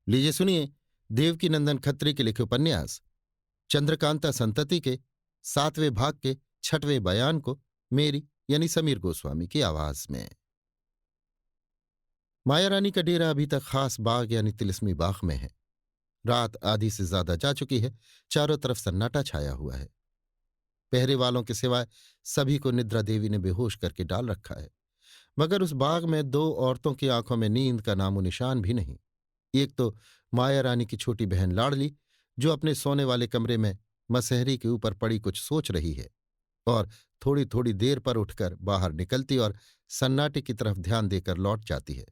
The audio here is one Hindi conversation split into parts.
लीजिए सुनिए देवकीनंदन खत्री के लिखे उपन्यास चंद्रकांता संतति के 7वें भाग के 6वें बयान को मेरी यानी समीर गोस्वामी की आवाज में। मायारानी का डेरा अभी तक खास बाग यानी तिलिस्मी बाग में है। रात आधी से ज्यादा जा चुकी है। चारों तरफ सन्नाटा छाया हुआ है। पहरे वालों के सिवाय सभी को निद्रा देवी ने बेहोश करके डाल रखा है। मगर उस बाग में दो औरतों की आंखों में नींद का नामो निशान भी नहीं। एक तो माया रानी की छोटी बहन लाडली, जो अपने सोने वाले कमरे में मसहरी के ऊपर पड़ी कुछ सोच रही है और थोड़ी थोड़ी देर पर उठकर बाहर निकलती और सन्नाटे की तरफ ध्यान देकर लौट जाती है।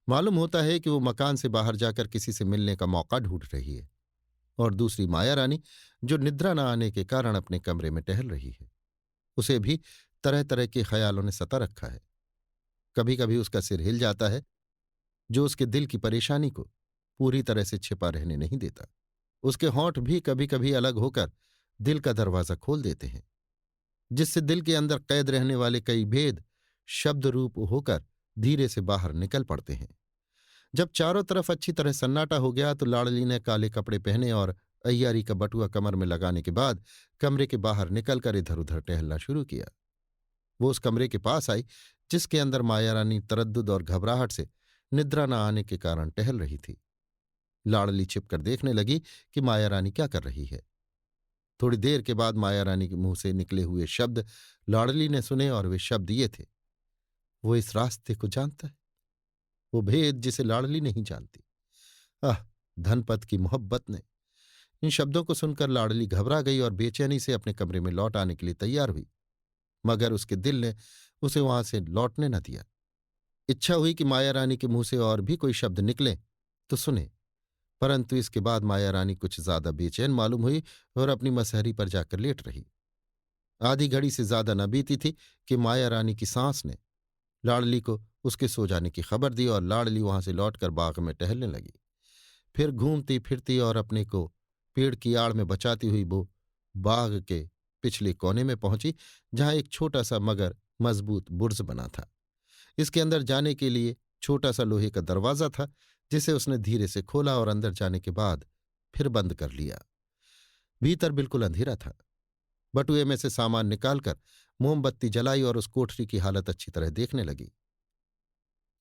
मालूम होता है कि वो मकान से बाहर जाकर किसी से मिलने का मौका ढूंढ रही है। और दूसरी माया रानी, जो निद्रा न आने के कारण अपने कमरे में टहल रही है। उसे भी तरह तरह के ख्यालों ने सता रखा है। कभी कभी उसका सिर हिल जाता है, जो उसके दिल की परेशानी को पूरी तरह से छिपा रहने नहीं देता। उसके होंठ भी कभी कभी अलग होकर दिल का दरवाजा खोल देते हैं, जिससे दिल के अंदर कैद रहने वाले कई भेद शब्द रूप होकर धीरे से बाहर निकल पड़ते हैं। जब चारों तरफ अच्छी तरह सन्नाटा हो गया तो लाडली ने काले कपड़े पहने और अय्यारी का बटुआ कमर में लगाने के बाद कमरे के बाहर निकलकर इधर उधर टहलना शुरू किया। वो उस कमरे के पास आई जिसके अंदर मायारानी तरद्दुद और घबराहट से निद्रा न आने के कारण टहल रही थी। लाडली छिपकर देखने लगी कि मायारानी क्या कर रही है। थोड़ी देर के बाद मायारानी के मुंह से निकले हुए शब्द लाडली ने सुने और वे शब्द ये थे, वो इस रास्ते को जानता है, वो भेद जिसे लाडली नहीं जानती। आह, धनपत की मोहब्बत ने। इन शब्दों को सुनकर लाडली घबरा गई और बेचैनी से अपने कमरे में लौट आने के लिए तैयार हुई। मगर उसके दिल ने उसे वहां से लौटने न दिया। इच्छा हुई कि मायारानी के मुंह से और भी कोई शब्द निकले तो सुने, परंतु इसके बाद मायारानी कुछ ज्यादा बेचैन मालूम हुई और अपनी मसहरी पर जाकर लेट रही। आधी घड़ी से ज्यादा न बीती थी कि मायारानी की सांस ने लाडली को उसके सो जाने की खबर दी और लाडली वहां से लौटकर बाग में टहलने लगी। फिर घूमती फिरती और अपने को पेड़ की आड़ में बचाती हुई वो बाग के पिछले कोने में पहुंची, जहां एक छोटा सा मगर मजबूत बुर्ज बना था। इसके अंदर जाने के लिए छोटा सा लोहे का दरवाजा था, जिसे उसने धीरे से खोला और अंदर जाने के बाद फिर बंद कर लिया। भीतर बिल्कुल अंधेरा था। बटुए में से सामान निकालकर मोमबत्ती जलाई और उस कोठरी की हालत अच्छी तरह देखने लगी।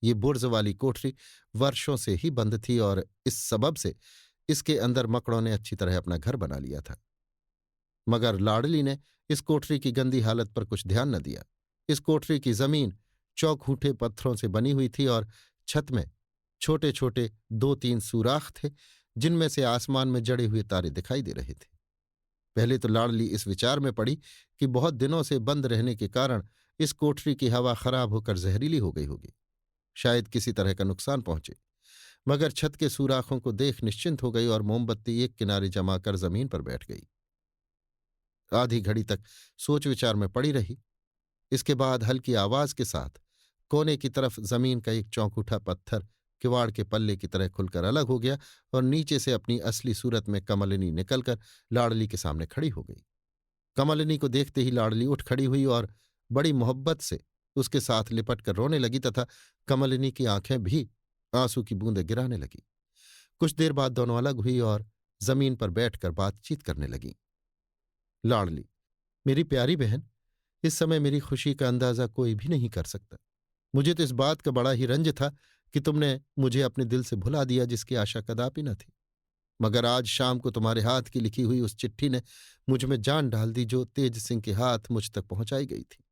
ये बुर्ज वाली कोठरी वर्षों से ही बंद थी और इस सबब से इसके अंदर मकड़ों ने अच्छी तरह अपना घर बना लिया था। मगर लाडली ने इस कोठरी की गंदी हालत पर कुछ ध्यान न दिया। इस कोठरी की जमीन चौखूंठे पत्थरों से बनी हुई थी और छत में छोटे छोटे 2-3 सुराख थे, जिनमें से आसमान में जड़े हुए तारे दिखाई दे रहे थे। पहले तो लाडली इस विचार में पड़ी कि बहुत दिनों से बंद रहने के कारण इस कोठरी की हवा खराब होकर जहरीली हो गई होगी, शायद किसी तरह का नुकसान पहुंचे। मगर छत के सुराखों को देख निश्चिंत हो गई और मोमबत्ती एक किनारे जमाकर जमीन पर बैठ गई। आधी घड़ी तक सोच विचार में पड़ी रही। इसके बाद हल्की आवाज के साथ कोने की तरफ जमीन का एक चौखूठा पत्थर किवाड़ के पल्ले की तरह खुलकर अलग हो गया और नीचे से अपनी असली सूरत में कमलिनी निकलकर लाडली के सामने खड़ी हो गई। कमलिनी को देखते ही लाडली उठ खड़ी हुई और बड़ी मोहब्बत से उसके साथ लिपट कर रोने लगी तथा कमलिनी की आंखें भी आंसू की बूंदें गिराने लगी। कुछ देर बाद दोनों अलग हुई और जमीन पर बैठकर बातचीत करने लगी। लाडली, मेरी प्यारी बहन, इस समय मेरी खुशी का अंदाजा कोई भी नहीं कर सकता। मुझे तो इस बात का बड़ा ही रंज था कि तुमने मुझे अपने दिल से भुला दिया, जिसकी आशा कदापि न थी। मगर आज शाम को तुम्हारे हाथ की लिखी हुई उस चिट्ठी ने मुझ में जान डाल दी, जो तेज सिंह के हाथ मुझ तक पहुंचाई गई थी।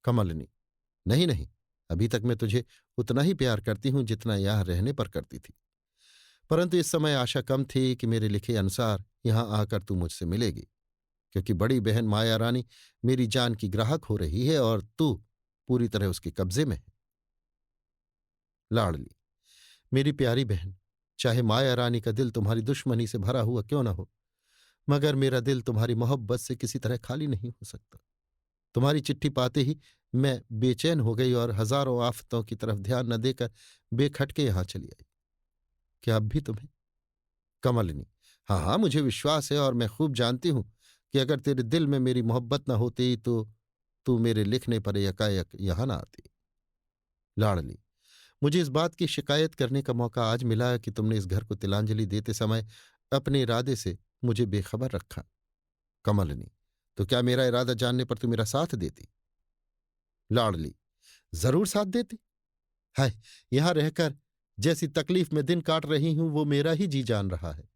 कमलिनी, नहीं नहीं, अभी तक मैं तुझे उतना ही प्यार करती हूं जितना यहां रहने पर करती थी, परंतु इस समय आशा कम थी कि मेरे लिखे अनुसार यहां आकर तू मुझसे मिलेगी, क्योंकि बड़ी बहन माया रानी मेरी जान की ग्राहक हो रही है और तू पूरी तरह उसके कब्जे में है। लाडली, मेरी प्यारी बहन, चाहे माया रानी का दिल तुम्हारी दुश्मनी से भरा हुआ क्यों न हो, मगर मेरा दिल तुम्हारी मोहब्बत से किसी तरह खाली नहीं हो सकता। तुम्हारी चिट्ठी पाते ही मैं बेचैन हो गई और हजारों आफतों की तरफ ध्यान न देकर बेखटके यहां चली आई। क्या अब भी तुम्हें? कमलिनी, हाँ हाँ, मुझे विश्वास है और मैं खूब जानती हूं कि अगर तेरे दिल में मेरी मोहब्बत न होती तो तू मेरे लिखने पर एकाएक यहां न आती। लाडली, मुझे इस बात की शिकायत करने का मौका आज मिला कि तुमने इस घर को तिलांजलि देते समय अपने इरादे से मुझे बेखबर रखा। कमलिनी, तो क्या मेरा इरादा जानने पर तू मेरा साथ देती? लाडली, जरूर साथ देती। हाय, यहां रहकर जैसी तकलीफ में दिन काट रही हूं वो मेरा ही जी जान रहा है।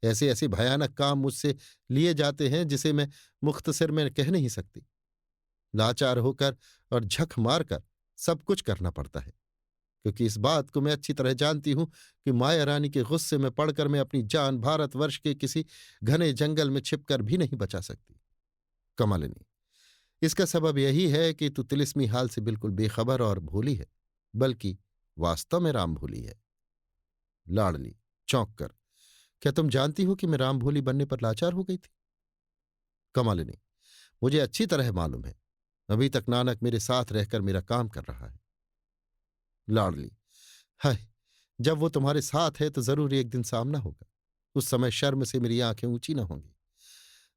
ऐसे ऐसे भयानक काम मुझसे लिए जाते हैं जिसे मैं मुख्तसर में कह नहीं सकती। लाचार होकर और झक मारकर सब कुछ करना पड़ता है, क्योंकि इस बात को मैं अच्छी तरह जानती हूं कि माया रानी के गुस्से में पड़कर मैं अपनी जान भारतवर्ष के किसी घने जंगल में छिपकर भी नहीं बचा सकती। कमलिनी, इसका सबब यही है कि तू तिलिस्मी हाल से बिल्कुल बेखबर और भोली है, बल्कि वास्तव में राम भोली है। लाडली चौंक कर, क्या तुम जानती हो कि मैं राम भोली बनने पर लाचार हो गई थी? कमलिनी, मुझे अच्छी तरह मालूम है। अभी तक नानक मेरे साथ रहकर मेरा काम कर रहा है। लाडली, हाय, जब वो तुम्हारे साथ है तो जरूर एक दिन सामना होगा। उस समय शर्म से मेरी आंखें ऊंची न होंगी।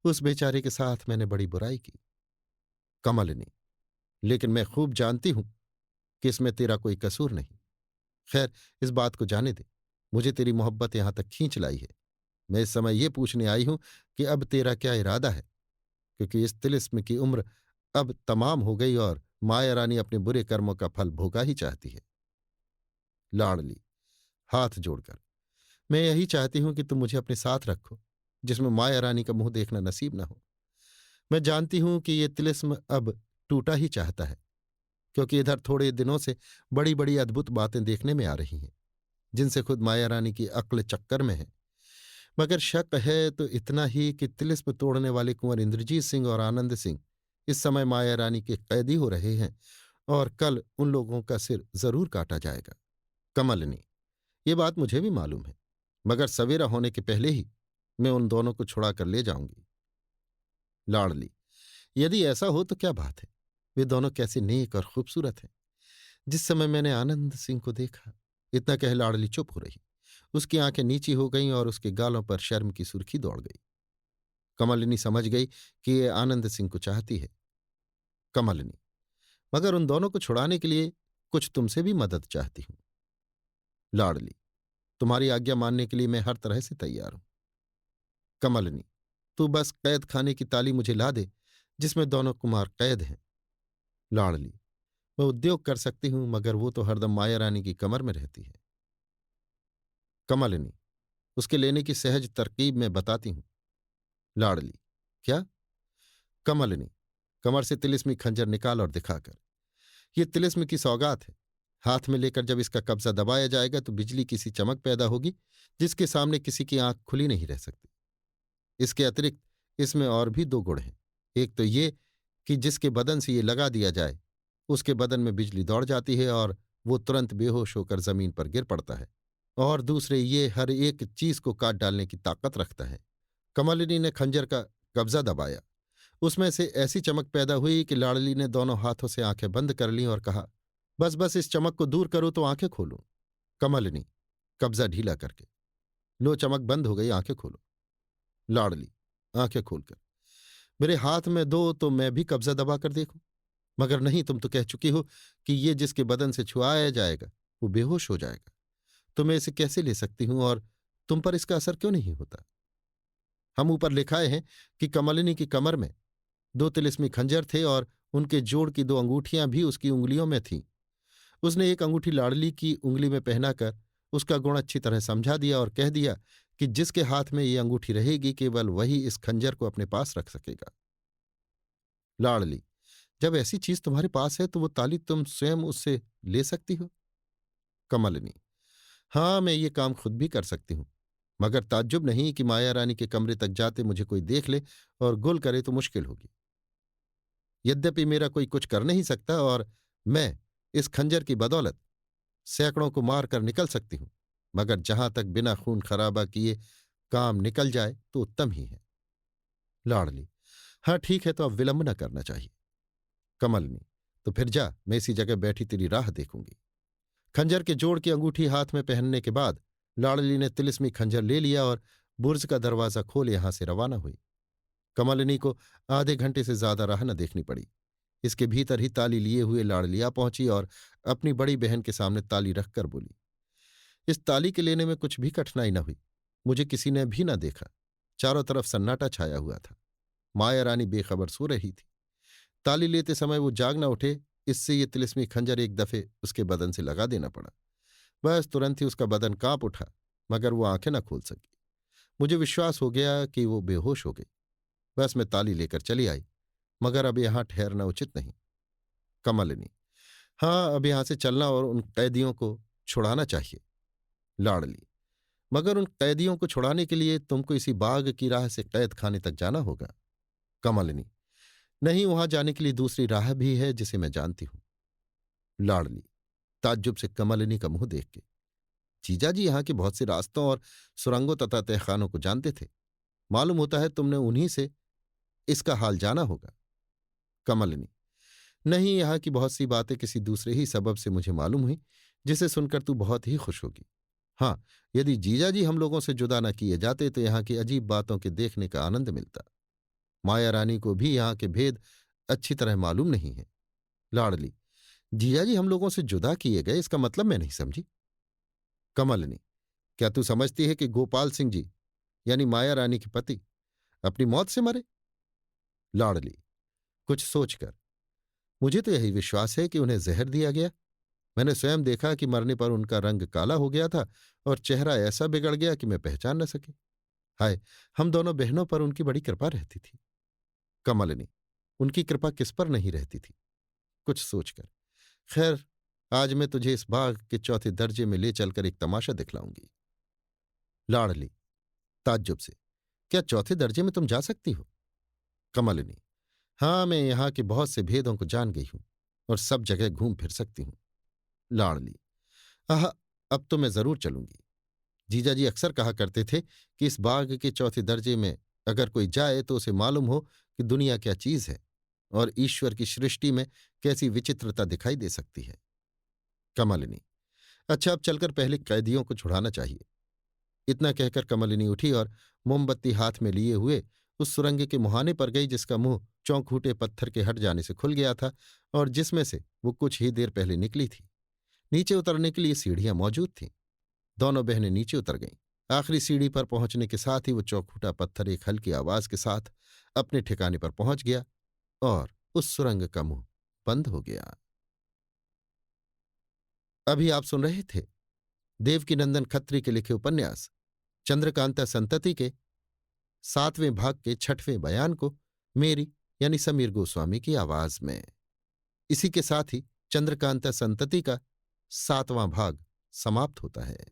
उस बेचारे के साथ मैंने बड़ी बुराई की। कमलिनी, लेकिन मैं खूब जानती हूं कि इसमें तेरा कोई कसूर नहीं। खैर, इस बात को जाने दे। मुझे तेरी मोहब्बत यहां तक खींच लाई है। मैं इस समय ये पूछने आई हूं कि अब तेरा क्या इरादा है, क्योंकि इस तिलिस्म की उम्र अब तमाम हो गई और माया रानी अपने बुरे कर्मों का फल भोगा ही चाहती है। लाडली हाथ जोड़कर, मैं यही चाहती हूं कि तुम मुझे अपने साथ रखो, जिसमें माया रानी का मुंह देखना नसीब न हो। मैं जानती हूं कि ये तिलिस्म अब टूटा ही चाहता है, क्योंकि इधर थोड़े दिनों से बड़ी बड़ी अद्भुत बातें देखने में आ रही हैं, जिनसे खुद माया रानी की अक्ल चक्कर में है। मगर शक है तो इतना ही कि तिलिस्म तोड़ने वाले कुंवर इंद्रजीत सिंह और आनंद सिंह इस समय माया रानी के कैदी हो रहे हैं, और कल उन लोगों का सिर जरूर काटा जाएगा। कमलिनी, ये बात मुझे भी मालूम है, मगर सवेरा होने के पहले ही मैं उन दोनों को छुड़ा कर ले जाऊंगी। लाडली, यदि ऐसा हो तो क्या बात है। वे दोनों कैसे नेक और खूबसूरत हैं। जिस समय मैंने आनंद सिंह को देखा, इतना कह लाडली चुप हो रही। उसकी आंखें नीची हो गईं और उसके गालों पर शर्म की सुर्खी दौड़ गई। कमलिनी समझ गई कि ये आनंद सिंह को चाहती है। कमलिनी, मगर उन दोनों को छुड़ाने के लिए कुछ तुमसे भी मदद चाहती हूं। लाडली, तुम्हारी आज्ञा मानने के लिए मैं हर तरह से तैयार हूं। कमलिनी, तू बस कैद खाने की ताली मुझे ला दे, जिसमें दोनों कुमार कैद हैं। लाडली, मैं उद्योग कर सकती हूं, मगर वो तो हरदम माया रानी की कमर में रहती है। कमलिनी, उसके लेने की सहज तरकीब मैं बताती हूं। लाडली, क्या? कमलिनी, कमर से तिलिस्मी खंजर निकाल और दिखाकर, ये तिलिस्म की सौगात है। हाथ में लेकर जब इसका कब्जा दबाया जाएगा तो बिजली की सी चमक पैदा होगी, जिसके सामने किसी की आंख खुली नहीं रह सकती। इसके अतिरिक्त इसमें और भी दो गुण हैं। एक तो ये कि जिसके बदन से ये लगा दिया जाए, उसके बदन में बिजली दौड़ जाती है और वो तुरंत बेहोश होकर जमीन पर गिर पड़ता है। और दूसरे ये हर एक चीज को काट डालने की ताकत रखता है। कमलिनी ने खंजर का कब्जा दबाया। उसमें से ऐसी चमक पैदा हुई कि लाडली ने दोनों हाथों से आंखें बंद कर लीं और कहा, बस बस इस चमक को दूर करो तो आंखें खोलूं। कमलिनी कब्जा ढीला करके, लो चमक बंद हो गई, आंखें खोलो। लाडली आंखें खोलकर, मेरे हाथ में दो तो मैं भी कब्जा दबा कर देखूं। मगर नहीं, तुम तो कह चुकी हो कि ये जिसके बदन से छुआया जाएगा वो बेहोश हो जाएगा। तो मैं इसे कैसे ले सकती हूं और तुम पर इसका असर क्यों नहीं होता? हम ऊपर लिखाए हैं कि कमलिनी की कमर में दो तिलिस्मी खंजर थे और उनके जोड़ की दो अंगूठियां भी उसकी उंगलियों में थीं। उसने एक अंगूठी लाडली की उंगली में पहनाकर उसका गुण अच्छी तरह समझा दिया और कह दिया कि जिसके हाथ में ये अंगूठी रहेगी केवल वही इस खंजर को अपने पास रख सकेगा। लाडली, जब ऐसी चीज तुम्हारे पास है तो वो ताली तुम स्वयं उससे ले सकती हो। कमलिनी, हाँ, मैं ये काम खुद भी कर सकती हूं, मगर ताज्जुब नहीं कि माया रानी के कमरे तक जाते मुझे कोई देख ले और गुल करे तो मुश्किल होगी। यद्यपि मेरा कोई कुछ कर नहीं सकता और मैं इस खंजर की बदौलत सैकड़ों को मार कर निकल सकती हूं, मगर जहां तक बिना खून खराबा किए काम निकल जाए तो उत्तम ही है। लाडली, हाँ ठीक है, तो अब विलंब न करना चाहिए। कमलनी, तो फिर जा, मैं इसी जगह बैठी तेरी राह देखूंगी। खंजर के जोड़ की अंगूठी हाथ में पहनने के बाद लाडली ने तिलिस्मी खंजर ले लिया और बुर्ज का दरवाजा खोल यहां से रवाना हुई। कमलिनी को आधे घंटे से ज्यादा राह न देखनी पड़ी। इसके भीतर ही ताली लिए हुए लाडलिया पहुंची और अपनी बड़ी बहन के सामने ताली रखकर बोली। इस ताली के लेने में कुछ भी कठिनाई न हुई। मुझे किसी ने भी न देखा। चारों तरफ सन्नाटा छाया हुआ था। माया रानी बेखबर सो रही थी। ताली लेते समय वो जाग न उठे, इससे ये तिलिस्मी खंजर एक दफे उसके बदन से लगा देना पड़ा। बस तुरंत ही उसका बदन कांप उठा, मगर वो आंखें न खोल सकी। मुझे विश्वास हो गया कि वो बेहोश हो गई। बस मैं ताली लेकर चली आई, मगर अब यहां ठहरना उचित नहीं। कमलिनी। हाँ, अब यहां से चलना और उन कैदियों को छुड़ाना चाहिए। लाडली। मगर उन कैदियों को छुड़ाने के लिए तुमको इसी बाग की राह से कैद खाने तक जाना होगा। कमलिनी। नहीं, वहां जाने के लिए दूसरी राह भी है जिसे मैं जानती हूं। लाडली ताज्जुब से कमलिनी का मुंह देख के। जीजाजी यहाँ के बहुत से रास्तों और सुरंगों तथा तहखानों को जानते थे। मालूम होता है तुमने उन्हीं से इसका हाल जाना होगा। कमलिनी। नहीं, यहाँ की बहुत सी बातें किसी दूसरे ही सबब से मुझे मालूम हुई, जिसे सुनकर तू बहुत ही खुश होगी। हाँ, यदि जीजाजी हम लोगों से जुदा न किए जाते तो यहाँ की अजीब बातों के देखने का आनंद मिलता। माया रानी को भी यहाँ के भेद अच्छी तरह मालूम नहीं है। लाडली। जीजाजी हम लोगों से जुदा किए गए, इसका मतलब मैं नहीं समझी। कमलिनी। क्या तू समझती है कि गोपाल सिंह जी यानी माया रानी के पति अपनी मौत से मरे? लाडली कुछ सोचकर। मुझे तो यही विश्वास है कि उन्हें जहर दिया गया। मैंने स्वयं देखा कि मरने पर उनका रंग काला हो गया था और चेहरा ऐसा बिगड़ गया कि मैं पहचान न सकी। हाय, हम दोनों बहनों पर उनकी बड़ी कृपा रहती थी। कमलिनी। उनकी कृपा किस पर नहीं रहती थी? कुछ सोचकर। खैर, आज मैं तुझे इस बाग के चौथे दर्जे में ले चलकर एक तमाशा दिखलाऊंगी। लाडली ताज्जुब से। क्या चौथे दर्जे में तुम जा सकती हो? कमलिनी। हाँ, मैं यहाँ के बहुत से भेदों को जान गई हूं और सब जगह घूम फिर सकती हूं। लाडली। आह, अब तो मैं जरूर चलूंगी। जीजाजी अक्सर कहा करते थे कि इस बाग के चौथे दर्जे में अगर कोई जाए तो उसे मालूम हो कि दुनिया क्या चीज है और ईश्वर की सृष्टि में कैसी विचित्रता दिखाई दे सकती है। कमलिनी। अच्छा, अब चलकर पहले कैदियों को छुड़ाना चाहिए। इतना कहकर कमलिनी उठी और मोमबत्ती हाथ में लिए हुए उस सुरंग के मुहाने पर गई जिसका मुंह चौखूटे पत्थर के हट जाने से खुल गया था और जिसमें से वो कुछ ही देर पहले निकली थी। नीचे उतरने के लिए सीढ़ियां मौजूद थीं। दोनों बहनें नीचे उतर गईं। आखिरी सीढ़ी पर पहुंचने के साथ ही वो चौखूटा पत्थर एक हल्की आवाज के साथ अपने ठिकाने पर पहुंच गया और उस सुरंग का मुंह बंद हो गया। अभी आप सुन रहे थे देवकीनंदन खत्री के लिखे उपन्यास चंद्रकांता संतति के 7वें भाग के 6वें बयान को मेरी यानी समीर गोस्वामी की आवाज में। इसी के साथ ही चंद्रकांता संतति का 7वां भाग समाप्त होता है।